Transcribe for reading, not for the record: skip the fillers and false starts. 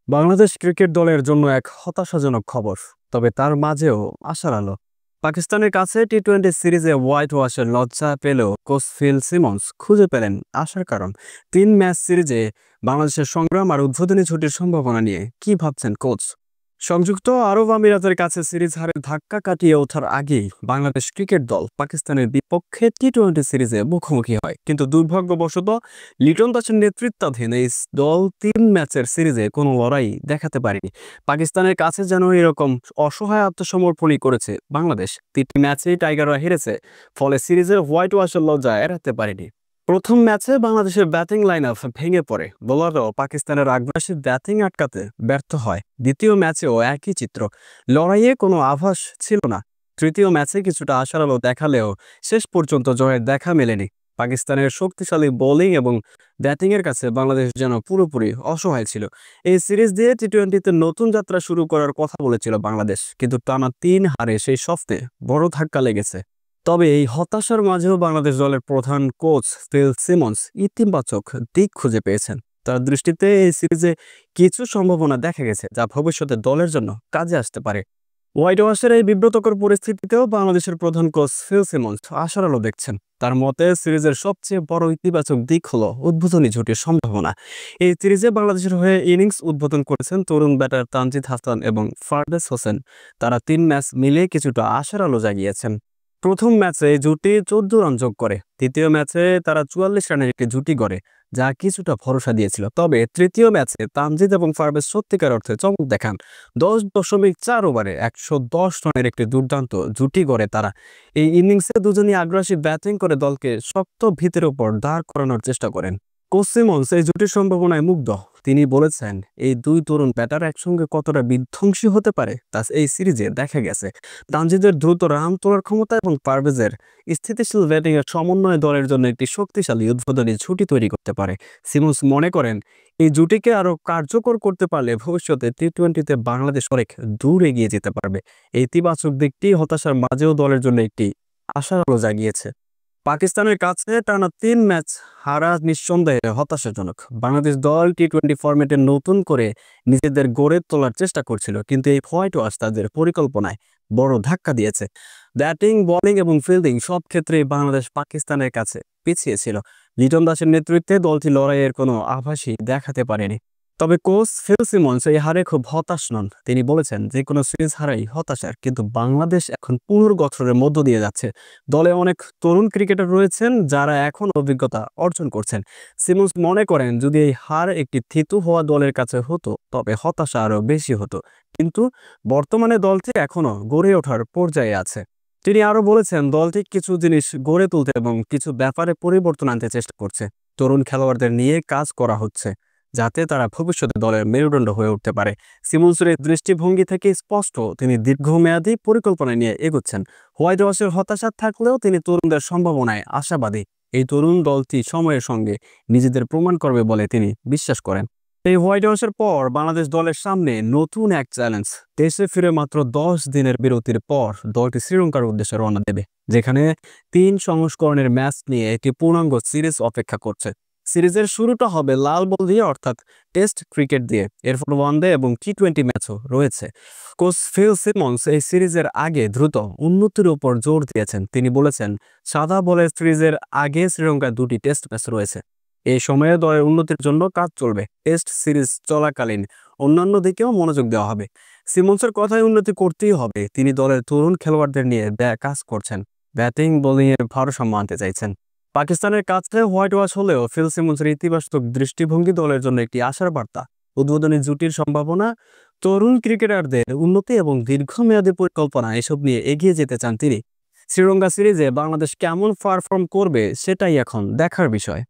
Bangladesh cricket দলের জন্য এক হতাশাজনক খবর, তবে তার মাঝেও আশার আলো। পাকিস্তানের কাছে টি-20 সিরিজে হোয়াইট ওয়াশের লজ্জা পেলেও কোচ ফিল সিমন্স খুঁজে পেলেন আশার কারণ। 3 ম্যাচ সিরিজে বাংলাদেশের সংগ্রাম আর উদ্বোধনী ছুটির সম্ভাবনা নিয়ে কি ভাবছেন কোচ? সংযুক্ত আরব আমিরাতের কাছে সিরিজ হারের ধাক্কা কাটিয়ে ওঠার আগেই বাংলাদেশ ক্রিকেট দল পাকিস্তানের বিপক্ষে টি-20 সিরিজে মুখোমুখি হয়, কিন্তু দুর্ভাগ্যবশত লিটন দাসের নেতৃত্বাধীন এই দল 3 ম্যাচের সিরিজে কোনো লড়াই দেখাতে পারেনি। পাকিস্তানের কাছে যেন এরকম অসহায় আত্মসমর্পণই করেছে বাংলাদেশ। 3টি ম্যাচেই টাইগাররা হেরেছে, ফলে সিরিজের হোয়াইট ওয়াশের লজ্জা এড়াতে পারেনি। প্রথম ম্যাচে বাংলাদেশের ব্যাটিং লাইন আপ ভেঙে পড়ে, বোলাররাও পাকিস্তানের আগ্রাসী ব্যাটিং আটকাতে ব্যর্থ হয়। দ্বিতীয় ম্যাচেও একই চিত্র, লড়াইয়ে কোনো আভাস ছিল না। তৃতীয় ম্যাচে কিছুটা আশার আলো দেখালেও শেষ পর্যন্ত জয়ের দেখা মেলেনি। পাকিস্তানের শক্তিশালী বোলিং এবং ব্যাটিংয়ের কাছে বাংলাদেশ যেন পুরোপুরি অসহায় ছিল। এই সিরিজ দিয়ে টি-20তে নতুন যাত্রা শুরু করার কথা বলেছিল বাংলাদেশ, কিন্তু টানা 3 হারে সেই স্বপ্নে বড় ধাক্কা লেগেছে। তবে এই হতাশার মাঝেও বাংলাদেশ দলের প্রধান কোচ ফিল সিমন্স ইতিবাচক দিক খুঁজে পেয়েছেন। তার দৃষ্টিতে এই সিরিজে কিছু সম্ভাবনা দেখা গেছে, যা ভবিষ্যতে দলের জন্য কাজে আসতে পারে। হোয়াইট ওয়াশের এই বিব্রতকর পরিস্থিতিতেও বাংলাদেশের প্রধান কোচ ফিল সিমন্স আশার আলো দেখছেন। তার মতে সিরিজের সবচেয়ে বড় ইতিবাচক দিক হলো উদ্বোধনী জুটির সম্ভাবনা। এই সিরিজে বাংলাদেশের হয়ে ইনিংস উদ্বোধন করেছেন তরুণ ব্যাটার তানজিদ হাসান এবং ফারদেস হোসেন। তারা 3 ম্যাচ মিলে কিছুটা আশার আলো জাগিয়েছেন। প্রথম ম্যাচে এই জুটি 14 রান যোগ করে, দ্বিতীয় ম্যাচে তারা 44 রানের একটি জুটি গড়ে, যা কিছুটা ভরসা দিয়েছিল। তবে তৃতীয় ম্যাচে তানজিদ এবং পারভেজ সত্যিকার অর্থে চমক দেখান। 10.4 ওভারে 110 রানের একটি দুর্দান্ত জুটি গড়ে তারা। এই ইনিংসে দুজনই আগ্রাসী ব্যাটিং করে দলকে শক্ত ভিতের উপর দাঁড় করানোর চেষ্টা করেন। কোচ সিমন্স এই জুটির সম্ভাবনায় মুগ্ধ। তিনি বলেছেন, এই দুই তরুণ ব্যাটার একসঙ্গে কতটা বিধ্বংসী হতে পারে তা এই সিরিজে দেখা গেছে। তানজিদের দ্রুত রান তোলার ক্ষমতা এবং পারভেজের স্থিতিশীল ব্যাটিংয়ের সমন্বয় দলের জন্য একটি শক্তিশালী উদ্বোধনী জুটি তৈরি করতে পারে। সিমন্স মনে করেন, এই জুটিকে আরও কার্যকর করতে পারলে ভবিষ্যতে টি-20তে বাংলাদেশ অনেক দূর এগিয়ে যেতে পারবে। এই ইতিবাচক দিকটি হতাশার মাঝেও দলের জন্য একটি আশার আলো জাগিয়েছে। পাকিস্তানের কাছে টানা 3 ম্যাচ হারা নিঃসন্দেহে হতাশাজনক। বাংলাদেশ দল টি-20 ফরম্যাটে নতুন করে নিজেদের গড়ে তোলার চেষ্টা করছিল, কিন্তু এই হোয়াইট ওয়াশ তাদের পরিকল্পনায় বড় ধাক্কা দিয়েছে। ব্যাটিং, বোলিং এবং ফিল্ডিং সব ক্ষেত্রেই বাংলাদেশ পাকিস্তানের কাছে পিছিয়ে ছিল। লিটন দাসের নেতৃত্বে দলটি লড়াইয়ের কোনো আভাসই দেখাতে পারেনি। তবে কোচ ফিল সিমন্স এই হারে খুব হতাশ নন। তিনি বলেছেন, যে কোনো সিরিজ হারাই হতাশার, কিন্তু বাংলাদেশ এখন পুনর্গঠনের মধ্য দিয়ে যাচ্ছে। দলে অনেক তরুণ ক্রিকেটার রয়েছেন যারা এখন অভিজ্ঞতা অর্জন করছেন। সিমন্স মনে করেন, যদি এই হার একটি থিতু হওয়া দলের কাছে হতো তবে হতাশা আরও বেশি হতো, কিন্তু বর্তমানে দলটি এখনো গড়ে ওঠার পর্যায়ে আছে। তিনি আরও বলেছেন, দলটি কিছু জিনিস গড়ে তুলতে এবং কিছু ব্যাপারে পরিবর্তন আনতে চেষ্টা করছে। তরুণ খেলোয়াড়দের নিয়ে কাজ করা হচ্ছে, যাতে তারা ভবিষ্যতে দলের মেরুদণ্ড হয়ে উঠতে পারে। সিমন্সের দৃষ্টিভঙ্গি থেকে স্পষ্ট, তিনি দীর্ঘমেয়াদী পরিকল্পনা নিয়ে এগোচ্ছেন। হোয়াইট ওয়াশের হতাশা থাকলেও তিনি তরুণদের সম্ভাবনায় আশাবাদী। এই তরুণ দলটি সময়ের সঙ্গে নিজেদের প্রমাণ করবে বলে তিনি বিশ্বাস করেন। এই হোয়াইট ওয়াশের পর বাংলাদেশ দলের সামনে নতুন এক চ্যালেঞ্জ। দেশে ফিরে মাত্র 10 দিনের বিরতির পর দলটি শ্রীলঙ্কার উদ্দেশ্যে রওনা দেবে, যেখানে 3 সংস্করণের ম্যাচ নিয়ে একটি পূর্ণাঙ্গ সিরিজ অপেক্ষা করছে। সিরিজের শুরুটা হবে লাল বল দিয়ে, অর্থাৎ টেস্ট ক্রিকেট দিয়ে। এরপর ওয়ানডে এবং টি-20 ম্যাচও রয়েছে। কোচ ফিল সিমন্স এই সিরিজের আগে দ্রুত উন্নতির উপর জোর দিয়েছেন। তিনি বলেছেন, সাদা বলের সিরিজের আগে শ্রীলঙ্কায় 2টি টেস্ট ম্যাচ রয়েছে। এই সময়ে দলের উন্নতির জন্য কাজ চলবে। টেস্ট সিরিজ চলাকালীন অন্যান্য দিকেও মনোযোগ দেওয়া হবে। সিমন্সের কথায় উন্নতি করতেই হবে। তিনি দলের তরুণ খেলোয়াড়দের নিয়ে কাজ করছেন, ব্যাটিং বোলিং এর ভারসাম্য আনতে চাইছেন। পাকিস্তানের কাছে হোয়াইট ওয়াশ হলেও ফিল সিমন্সের ইতিবাচক দৃষ্টিভঙ্গি দলের জন্য একটি আশার বার্তা। উদ্বোধনী জুটির সম্ভাবনা, তরুণ ক্রিকেটারদের উন্নতি এবং দীর্ঘমেয়াদী পরিকল্পনা, এসব নিয়ে এগিয়ে যেতে চান তিনি। শ্রীলঙ্কা সিরিজে বাংলাদেশ কেমন পারফর্ম করবে সেটাই এখন দেখার বিষয়।